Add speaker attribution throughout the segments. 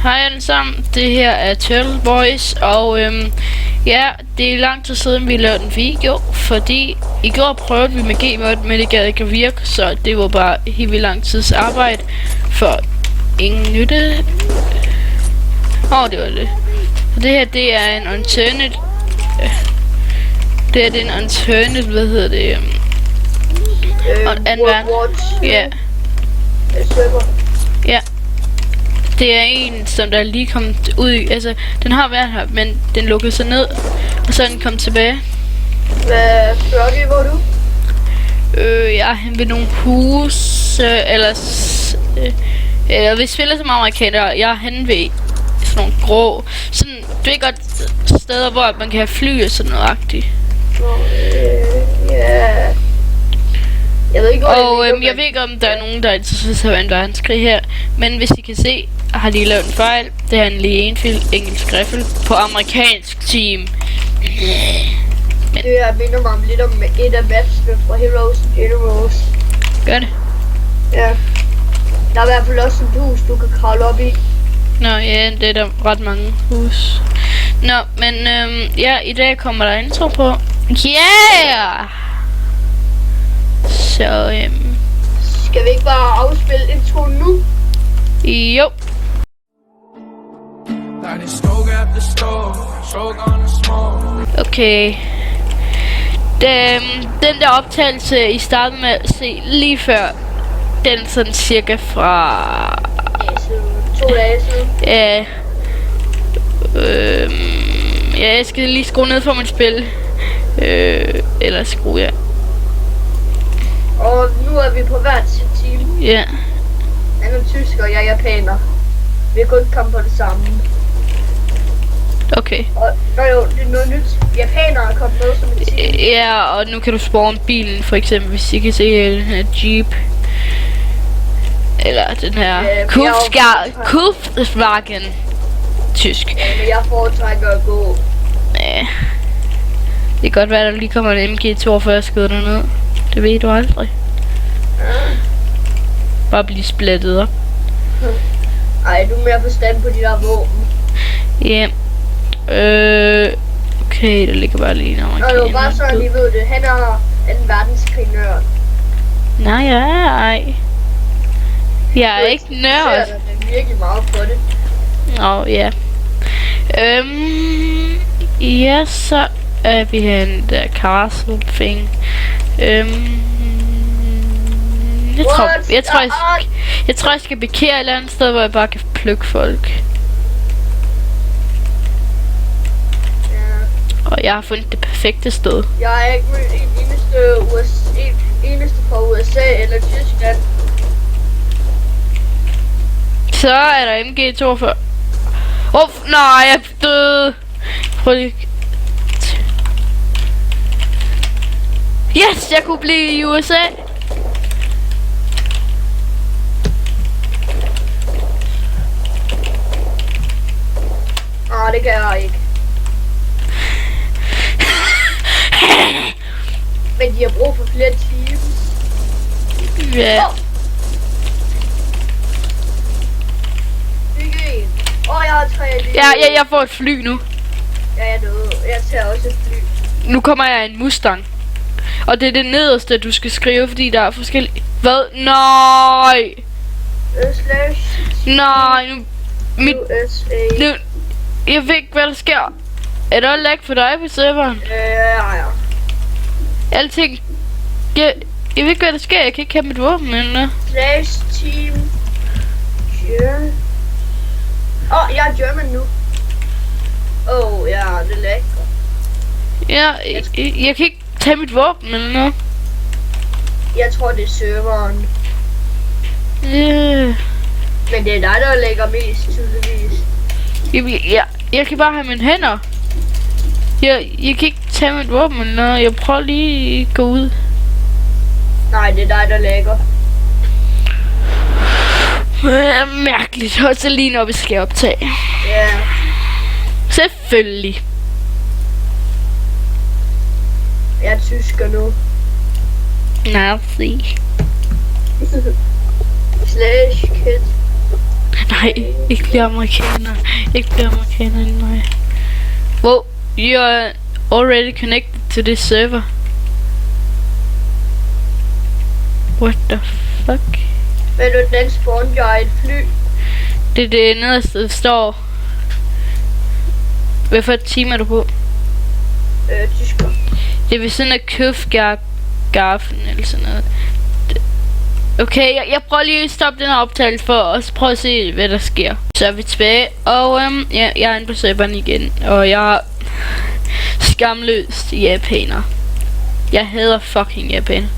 Speaker 1: Hej alle sammen, det her er Turtle Boys, og ja, det er lang tid siden vi lavede en video, fordi i går prøvede vi med Gmod, men det gad ikke at virke, så det var bare helt vildt lang tids arbejde for ingen nytte. Det var det. Og det her, det er en alternate, det er en alternate, hvad hedder det, ja. Ja. Det er en, som der er lige kommet ud i, altså, den har været her, men den lukkede sig ned, og så er den kommet tilbage.
Speaker 2: Hvad spørger hvor du?
Speaker 1: Jeg er hen ved nogle huse, eller vi spiller som amerikanere, jeg er hen ved sådan nogle grå, sådan, det er godt steder, hvor man kan have fly og sådan noget-agtigt.
Speaker 2: Ja. Jeg ved ikke,
Speaker 1: jeg ved ikke, om der er nogen, der er interesseret i en verdenskrig her, men hvis I kan se, har de lavet en fejl. Det er en lige engelsk riffel på amerikansk team.
Speaker 2: Men det her minder mig lidt om et af mapsene fra Heroes and Generals.
Speaker 1: Gør det?
Speaker 2: Ja. Der er i hvert fald også et hus, du kan kravle op i.
Speaker 1: Nå ja, det er der ret mange hus. Nå, men ja, i dag kommer der intro på. Yeah! Så
Speaker 2: skal vi ikke bare afspille introen nu?
Speaker 1: Jo. Okay. Den der optagelse I startede med at se lige før, den sådan cirka fra
Speaker 2: 2 dage siden.
Speaker 1: Ja. Ja, jeg skal lige skrue ned for mit spil. Eller skrue, ja.
Speaker 2: Og nu er vi på hvert sit team.
Speaker 1: Ja.
Speaker 2: Han er tysker, og jeg er japaner. Vi kan ikke komme på det samme.
Speaker 1: Okay.
Speaker 2: Og jo, det er noget nyt. Japanere er kommet med som et team.
Speaker 1: Ja, og nu kan du spawne bilen, for eksempel, hvis I kan se den her Jeep. Eller den her Kulfswagen. Tysk.
Speaker 2: Ja, men jeg foretrækker at gå.
Speaker 1: Ja. Det kan godt være, at der lige kommer en MG42 skud derned. Det ved du aldrig. Bare blive splattet op.
Speaker 2: Ej, du er mere forstand på de der våben.
Speaker 1: Ja. Okay, der ligger bare lige noget.
Speaker 2: Og det var bare sådan, I ved det. Han er en verdenskrig-nørd.
Speaker 1: Nej, jeg er ikke nørd.
Speaker 2: Det er virkelig meget på det.
Speaker 1: Nå, ja. Ja, så er vi her en der castle thing. Jeg tror, jeg skal bekære et eller andet sted, hvor jeg bare kan plukke folk.
Speaker 2: Ja.
Speaker 1: Og jeg har fundet det perfekte sted.
Speaker 2: Jeg er ikke eneste fra USA eller Tyskland.
Speaker 1: Så er der MG42. Nej, jeg er død. Prøv lige. Yes, jeg kunne blive i USA.
Speaker 2: Det kan jeg ikke. Men de har brug for flere teams.
Speaker 1: Ja.
Speaker 2: Jeg har 3 lige.
Speaker 1: Ja, jeg får et fly nu.
Speaker 2: Ja, jeg er død. Jeg tager også et fly.
Speaker 1: Nu kommer jeg i en Mustang. Og det er det nederste, du skal skrive, fordi der er forskellige... Hvad? Nej! Nej, nu...
Speaker 2: USA.
Speaker 1: Jeg ved ikke, hvad der sker. Er der lag for dig på serveren?
Speaker 2: Ja.
Speaker 1: Alting... Jeg ved ikke, hvad der sker. Jeg kan ikke have mit våben, men...
Speaker 2: /team... jeg er German nu. Ja, det er lækkert.
Speaker 1: Ja, jeg kan ikke tage mit våben eller noget.
Speaker 2: Jeg tror, det er serveren.
Speaker 1: Yeah.
Speaker 2: Men det er dig, der lægger mest, tydeligvis.
Speaker 1: Jeg kan bare have mine hænder. Jeg kan ikke tage mit våben eller noget. Jeg prøver lige at gå ud.
Speaker 2: Nej, det er dig, der lægger.
Speaker 1: Mærkeligt. Og så lige når vi skal optage.
Speaker 2: Ja.
Speaker 1: Selvfølgelig.
Speaker 2: Jeg er tysker nu.
Speaker 1: Nazi.
Speaker 2: /kit.
Speaker 1: Nej, ikke blive amerikaner. Ikke blive amerikaner, nej. Wow, you are already connected to this server. What the fuck?
Speaker 2: Men den spawnede jeg et fly.
Speaker 1: Det er det nederste, der står. Hvad for et team er du på?
Speaker 2: Tysker.
Speaker 1: Det er ved siden af Køfgarfen eller sådan noget. Okay, jeg prøver lige at stoppe den her optagelse for at prøve at se, hvad der sker. Så er vi tilbage, og ja, jeg er inde på serveren igen, og jeg er skamløst japaner. Jeg hader fucking japaner.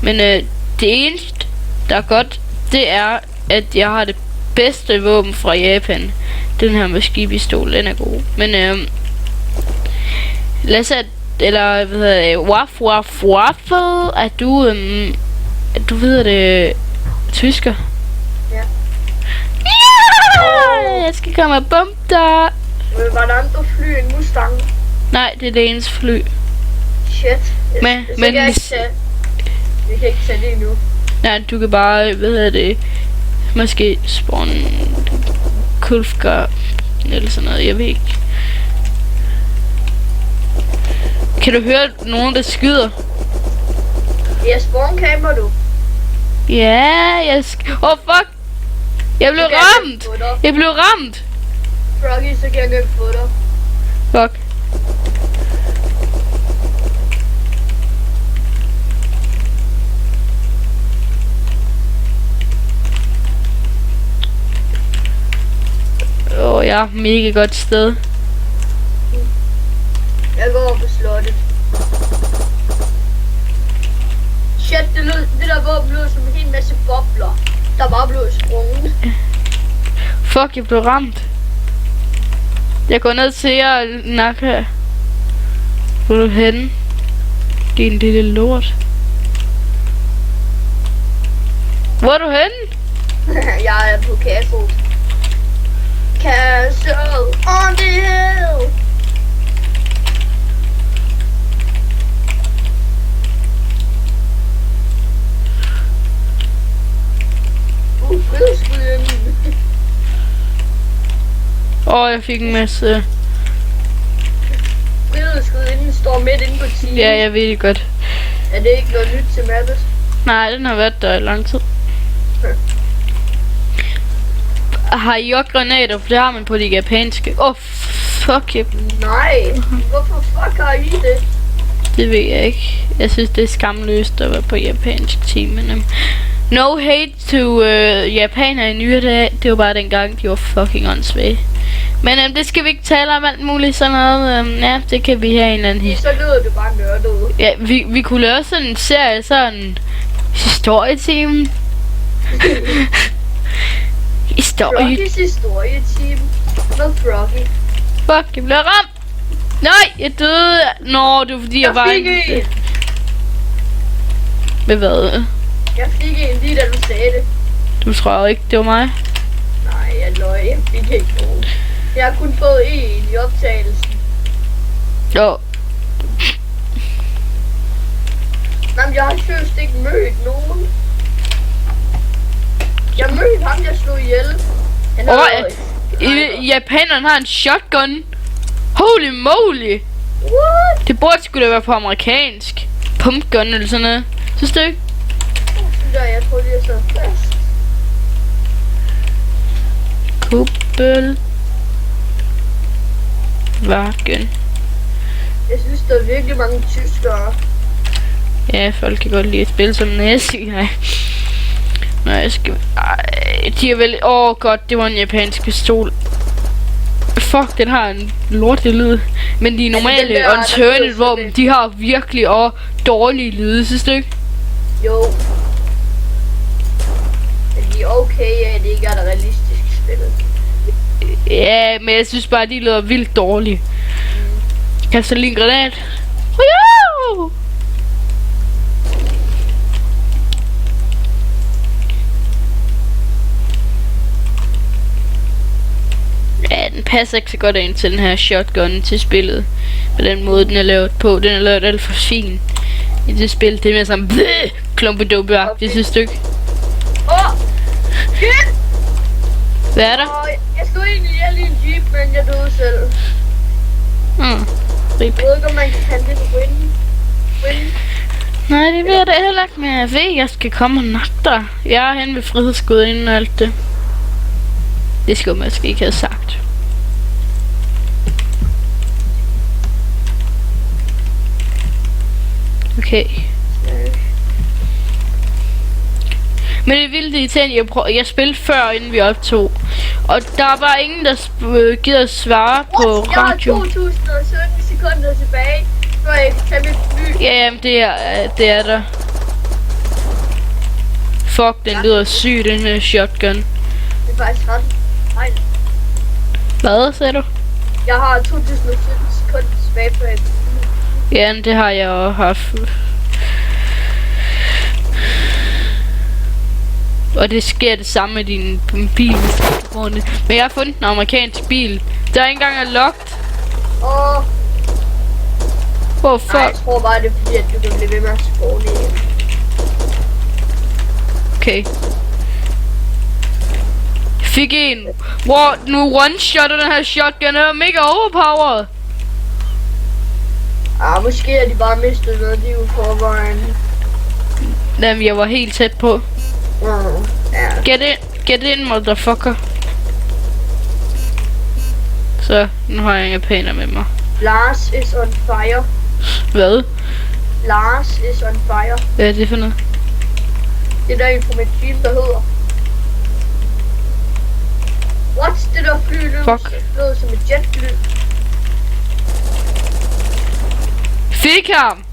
Speaker 1: Men det eneste, der er godt, det er, at jeg har det bedste våben fra Japan. Den her maskinpistol, den er god. Men lad os at, eller hvad hedder det, waffle, er du ved det, tysker?
Speaker 2: Ja.
Speaker 1: Ja! Jeg skal komme og bombe dig.
Speaker 2: Men var der andre fly end Mustang?
Speaker 1: Nej, det er det eneste fly.
Speaker 2: Shit.
Speaker 1: Men
Speaker 2: vi kan ikke tage det endnu.
Speaker 1: Nej, du kan bare, hvad hedder det, måske spawn Kulfgar eller sådan noget, jeg ved ikke. Kan du høre nogen, der skyder?
Speaker 2: Ja, spawn-camper du.
Speaker 1: Ja, oh fuck! Jeg blev ramt! Jeg blev ramt!
Speaker 2: Froggy, så kan jeg nemt få dig.
Speaker 1: Fuck. Jeg er mega godt sted.
Speaker 2: Jeg går over på slottet. Shit, det der våben lød som en hel masse bobler, der bare blev sprunget.
Speaker 1: Fuck, jeg blev ramt. Jeg går ned til jer, Naka. Hvor er du henne? Din lille lort. Hvor er du henne?
Speaker 2: Jeg er på Castle. Castle on the hill.
Speaker 1: Jeg fik en masse.
Speaker 2: Frihedsgudinden står midt inde på team.
Speaker 1: Ja, jeg ved det godt.
Speaker 2: Er det ikke noget nyt til mappet?
Speaker 1: Nej, den har været der i lang tid. Har I også granater? For det har man på de japanske. Fuck yep.
Speaker 2: Nej, hvorfor fuck har I det?
Speaker 1: Det ved jeg ikke. Jeg synes det er skamløst at være på japansk team. Men, no hate to japaner i nyere dage. Det var bare dengang, de var fucking åndssvage. Men det skal vi ikke tale om alt muligt sådan noget. Ja, det kan vi have en eller anden.
Speaker 2: Så lyder det bare nørdet.
Speaker 1: Ja, vi kunne lave sådan en serie, sådan historieteam.
Speaker 2: Froggy's historieteam. Med Froggy.
Speaker 1: Fuck, jeg blev ramt. Nej, jeg døde. Nå, det var fordi jeg var
Speaker 2: en.
Speaker 1: Med hvad?
Speaker 2: Jeg fik en lige da du sagde det.
Speaker 1: Du tror ikke, det var mig?
Speaker 2: Nej, jeg løg. Jeg fik ikke nogen. Jeg har kun fået en i optagelsen.
Speaker 1: Jo.
Speaker 2: Jamen, jeg har seriøst ikke mødt nogen. Jeg mødte ham, jeg slog ihjel.
Speaker 1: Japaneren har en shotgun. Holy moly.
Speaker 2: What?
Speaker 1: Det burde sgu da være på amerikansk. Pumpgun eller sådan noget. Synes du ikke?
Speaker 2: Jeg tror, det er så fast.
Speaker 1: Kuppel. Vagen.
Speaker 2: Jeg synes, der er virkelig mange tyskere.
Speaker 1: Ja, folk kan godt lide at spille som næste. Nej. Nej, jeg skal... de er vel... godt, det var en japansk pistol. Fuck, den har en lortet lyd. Men de normale alternate våben, de har virkelig dårlige lyde, synes du ikke?
Speaker 2: Jo. Men de er okay, at det ikke er realistisk spillet.
Speaker 1: Ja, men jeg synes bare, de lyder vildt dårlige. Kan så lige en granat? Woohoo! Ja, den passer ikke så godt ind til den her shotgun til spillet. På den måde, den er lavet på. Den er lavet alt for fin i det spil. Det er mere sådan klumpeduppe-agtigt, synes du ikke? Hvad er der?
Speaker 2: Og jeg stod egentlig ihjel i en jeep, men jeg døde selv.
Speaker 1: Rip.
Speaker 2: Jeg ved ikke, om man kan kalde det win.
Speaker 1: Nej, det ved jeg da heller ikke, men jeg ved, at jeg skal komme og nakke dig. Jeg er hen ved frihedsgudinden og alt det. Det skulle jeg måske ikke have sagt. Okay. Men det er vildt irriterende, jeg spillede før, inden vi optog. Og der er bare ingen, der gider svare på radio.
Speaker 2: Jeg har 2017 sekunder tilbage, før jeg kan tage mit fly.
Speaker 1: Ja, jamen, det er der. Fuck, den lyder syg, den her shotgun.
Speaker 2: Det er faktisk ret. Nej.
Speaker 1: Hvad sagde du?
Speaker 2: Jeg har 2017 sekunder tilbage på et.
Speaker 1: Ja, det har jeg også haft. Og det sker det samme med din bil. Men jeg har fundet en amerikansk bil. Der er ikke engang er locked.
Speaker 2: Nej,
Speaker 1: fuck.
Speaker 2: jeg tror bare, det er fordi, at du kan blive ved med at spåne igen.
Speaker 1: Okay. Fik en. Wow, nu one-shotter den her shotgun. Den er mega overpowered.
Speaker 2: Måske er de bare mistet noget liv på vejen.
Speaker 1: Jamen, jeg var helt tæt på.
Speaker 2: Ja.
Speaker 1: Get in, motherfucker. Så, nu har jeg en japaner med mig.
Speaker 2: Lars is on fire.
Speaker 1: Hvad?
Speaker 2: Lars is on fire.
Speaker 1: Hvad er det for noget?
Speaker 2: Det er der en fra mit team, der hedder. What's det der fly? Det lød som et jetfly.
Speaker 1: Fik ham!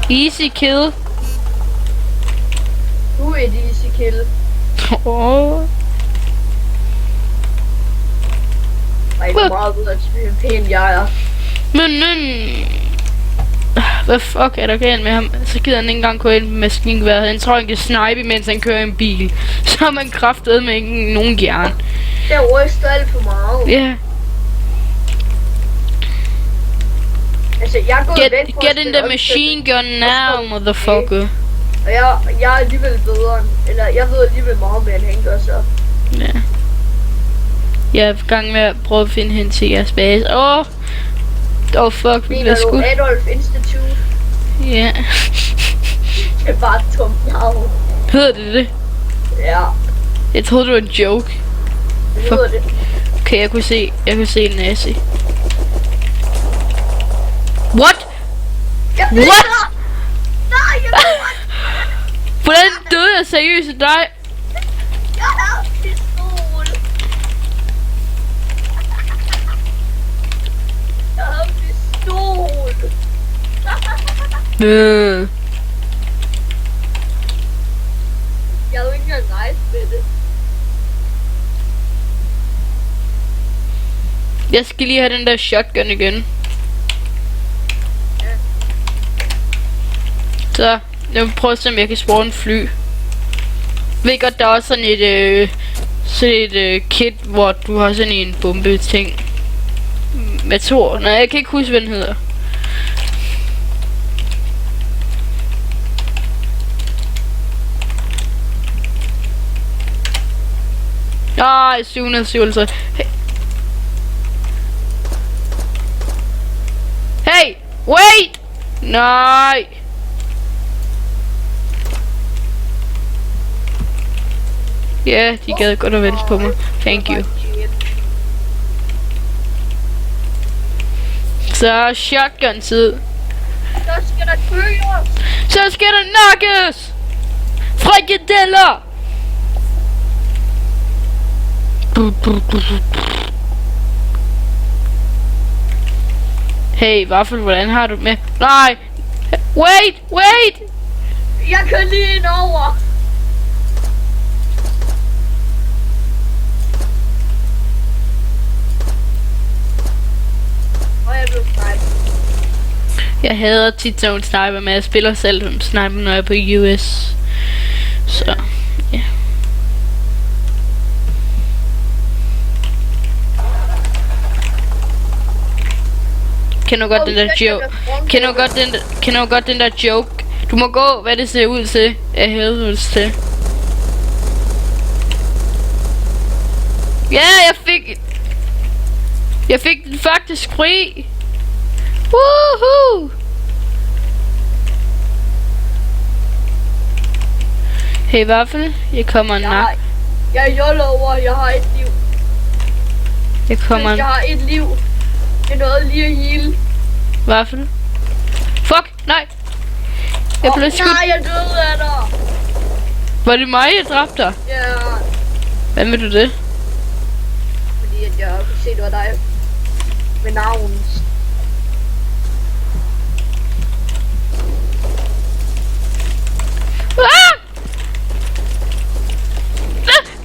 Speaker 1: Easy kill.
Speaker 2: Du er et easy kill. Ej, hvor meget bedre til PvP, jeg er.
Speaker 1: Men hvad fuck er der galt med ham? Så gider han ikke engang gå ind med maskingeværet. Han tror, han kan snipe, mens han kører en bil. Så har man kraftet med ikke nogen hjerne.
Speaker 2: Det ryster alt for meget.
Speaker 1: Ja. Yeah.
Speaker 2: Altså, jeg er gået væk fra
Speaker 1: Get in the machine gun now, motherfucker.
Speaker 2: Og jeg er alligevel bedre, eller jeg ved alligevel meget mere, end han gør så.
Speaker 1: Ja. Jeg er i gang med at prøve at finde hen til jeres base. Fuck, vi bliver skudt.
Speaker 2: Adolf Institute?
Speaker 1: Ja.
Speaker 2: Det er bare et tomt navn.
Speaker 1: Hedder det?
Speaker 2: Ja.
Speaker 1: Jeg troede, det var en joke.
Speaker 2: Det hedder det.
Speaker 1: Okay, jeg kunne se en nazi. What?
Speaker 2: What? Nej, jeg ved ikke.
Speaker 1: Hvordan døde jeg seriøst af dig?
Speaker 2: Jeg har en pistol. Jeg har en pistol. Jeg havde ikke engang rejst med det.
Speaker 1: Jeg skal lige have den der shotgun igen. Så, jeg vil prøve at se, om jeg kan spore en fly. Ved godt, der er også sådan et kit, hvor du har sådan en bombe ting. Med to. Nej, jeg kan ikke huske, hvad den hedder. Nej, 757. Hey, wait! Nej. Ja, de gad godt at vente på mig. Thank you. Så shotgun tid.
Speaker 2: Så skal der køres.
Speaker 1: Så skal der nakkes. Frikadeller. Hey, Waffel, hvordan har du med? Nej. Wait.
Speaker 2: Jeg kan lige ind over.
Speaker 1: Jeg hader tit sådan sniper, men jeg spiller selv som sniper, når jeg er på US. Så, ja. Kender godt den der joke. Kender godt den der joke. Du må gå, hvad det ser ud til. Jeg helvedes til. Ja, jeg fik den faktisk fri. Woohoo! Hey Waffel, jeg kommer nok.
Speaker 2: Jeg joller over, jeg har et liv.
Speaker 1: Jeg kommer.
Speaker 2: Jeg har et liv. Jeg nåede lige at heal.
Speaker 1: Waffel. Fuck, nej. Jeg blev skudt.
Speaker 2: Nej, jeg døde af dig.
Speaker 1: Var det mig, jeg dræbte dig?
Speaker 2: Ja.
Speaker 1: Hvad med du det?
Speaker 2: Fordi at jeg kunne se, det var dig. Med navnet.
Speaker 1: Ah!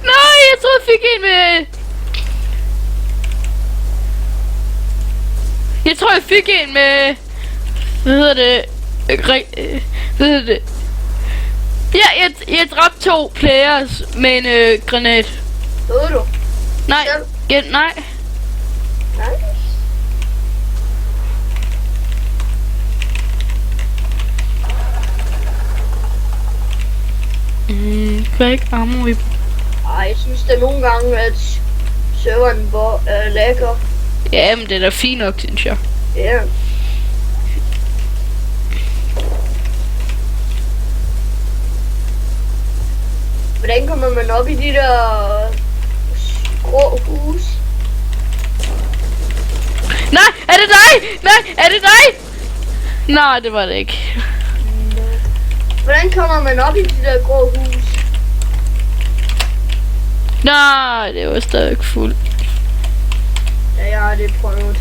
Speaker 1: Nej, jeg tror jeg fik en med. Jeg tror jeg fik en med. Hvad hedder det? Hvad hedder det? Ja, jeg dræbte 2 players med en granat.
Speaker 2: Døde du?
Speaker 1: Nej, ja, nej.
Speaker 2: Nej.
Speaker 1: Kan jeg ikke ammo i?
Speaker 2: Ej, jeg synes da nogle gange, at serveren var lækker.
Speaker 1: Ja, men det er da fint nok, synes jeg.
Speaker 2: Ja. Hvordan kommer man op i de der grå hus?
Speaker 1: Nej, er det dig? Nej, er det dig? Nej, det var det ikke.
Speaker 2: Hvordan kommer man op i de der grå hus?
Speaker 1: Nej, det var stadig fuldt.
Speaker 2: Ja, jeg har det prøvet.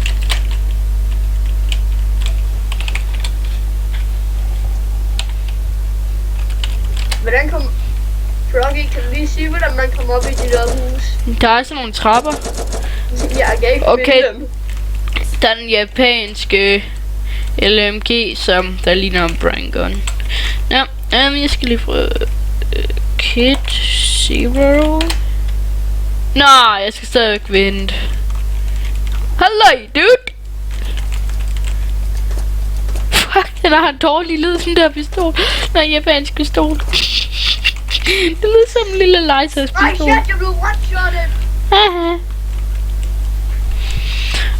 Speaker 2: Hvordan kom... Froggy, kan du lige sige, hvordan man kommer op i de der hus?
Speaker 1: Der er sådan nogle trapper.
Speaker 2: Jeg kan ikke
Speaker 1: Okay.
Speaker 2: finde dem.
Speaker 1: Der er den japanske LMG, som der ligner en brain gun. Ja, jeg skal lige prøve Kit Zero. Nej, jeg skal stadig vente. Hallo, dude. Fuck, den har en dårlig lyd, den der pistol. Nej, japansk pistol. Det lyder som en lille Lysas
Speaker 2: Nej,
Speaker 1: pistol.
Speaker 2: shit, jeg blev one-shottet.
Speaker 1: Haha.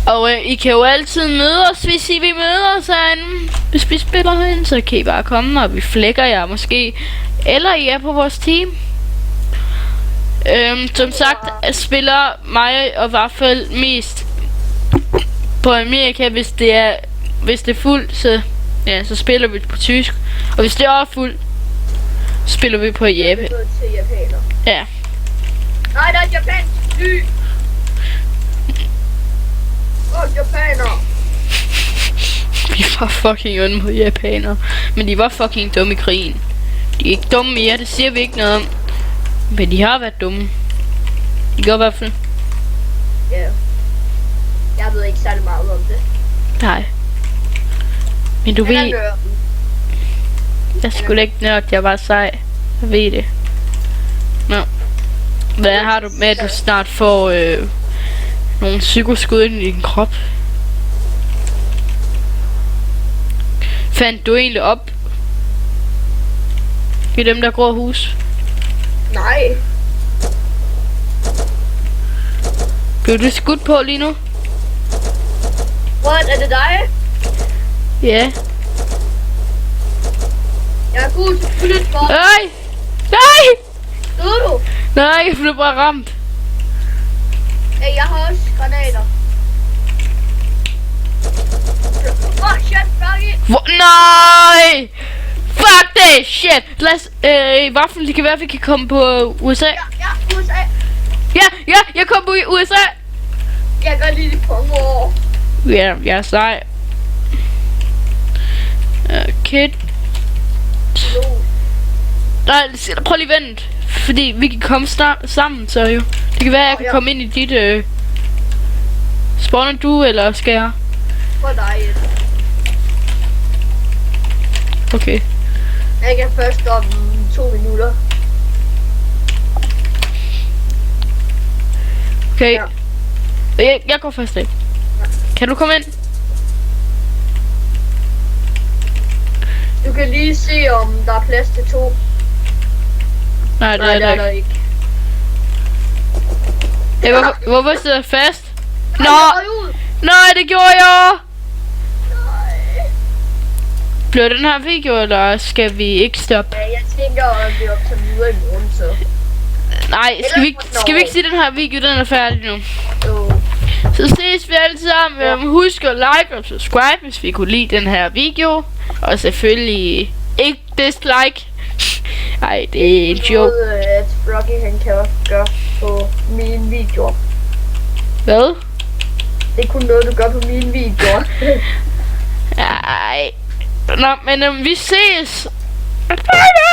Speaker 1: Og I kan jo altid møde os, hvis I vil møde os herinde. Hvis vi spiller herinde, så kan I bare komme, og vi flækker jer måske. Eller I er på vores team. Som sagt, spiller mig og Waffel mest på Amerika, hvis det er fuldt, så spiller vi på tysk. Og hvis det er fuldt, spiller vi på Japan.
Speaker 2: Til japaner.
Speaker 1: Ja.
Speaker 2: Nej, der er et japansk fly. Japaner.
Speaker 1: Vi var fucking onde mod japanere. Men de var fucking dumme i krigen. De er ikke dumme mere, det siger vi ikke noget om. Men de har været dumme. De gør i hvert fald.
Speaker 2: Ja. Jeg ved ikke særlig meget om det.
Speaker 1: Nej. Men du ved, jeg skulle ikke nørd, jeg var sej. Jeg ved det. Nå. Hvad har du med, at du snart får nogle psykoskud ind i din krop? Fandt du egentlig op i dem der grå hus?
Speaker 2: Nej.
Speaker 1: Blev du skudt på lige nu?
Speaker 2: What, er det dig?
Speaker 1: Ja.
Speaker 2: Jeg er god til flytbord.
Speaker 1: Nej! Nej!
Speaker 2: Døde du?
Speaker 1: Nej, jeg blev bare ramt.
Speaker 2: Hey, jeg har også granater. Shit, Froggy.
Speaker 1: Nej! Fuck det! Shit! Lad os, Waffel, det kan være, at vi kan komme på USA.
Speaker 2: Ja, USA.
Speaker 1: Ja, jeg kom på USA!
Speaker 2: Jeg kan lige det punge over.
Speaker 1: Ja, jeg er sej. Kid. Nej, prøv lige vent. Fordi vi kan komme sammen, så jo. Det kan være, at jeg kan komme ind i dit, spawner du, eller skal jeg?
Speaker 2: For dig.
Speaker 1: Okay.
Speaker 2: Jeg kan først om 2 minutter.
Speaker 1: Okay.
Speaker 2: Ja.
Speaker 1: Jeg går først af. Kan du komme ind?
Speaker 2: Du kan lige se, om der er plads til 2.
Speaker 1: Nej, det
Speaker 2: Nej,
Speaker 1: er
Speaker 2: det
Speaker 1: der
Speaker 2: er der
Speaker 1: ikke.
Speaker 2: ikke.
Speaker 1: Hvorfor sidder jeg fast? Nå!
Speaker 2: Ej, ud.
Speaker 1: Nej, det gjorde jeg!
Speaker 2: Nej.
Speaker 1: Bliver den her video, eller skal vi ikke stoppe?
Speaker 2: Ja, jeg tænker, at vi optager videre i morgen, så.
Speaker 1: Nej, skal vi ikke sige, at den her video, den er færdig nu?
Speaker 2: Jo.
Speaker 1: Så ses vi alle sammen. Ja. Husk at like og subscribe, hvis vi kunne lide den her video. Og selvfølgelig ikke dislike. Ej, det er en joke.
Speaker 2: Noget, at Rocky han kan også gøre på mine videoer.
Speaker 1: Hvad?
Speaker 2: Det er kun noget, du gør på mine videoer.
Speaker 1: Ej. Nå, men vi ses. Bye bye.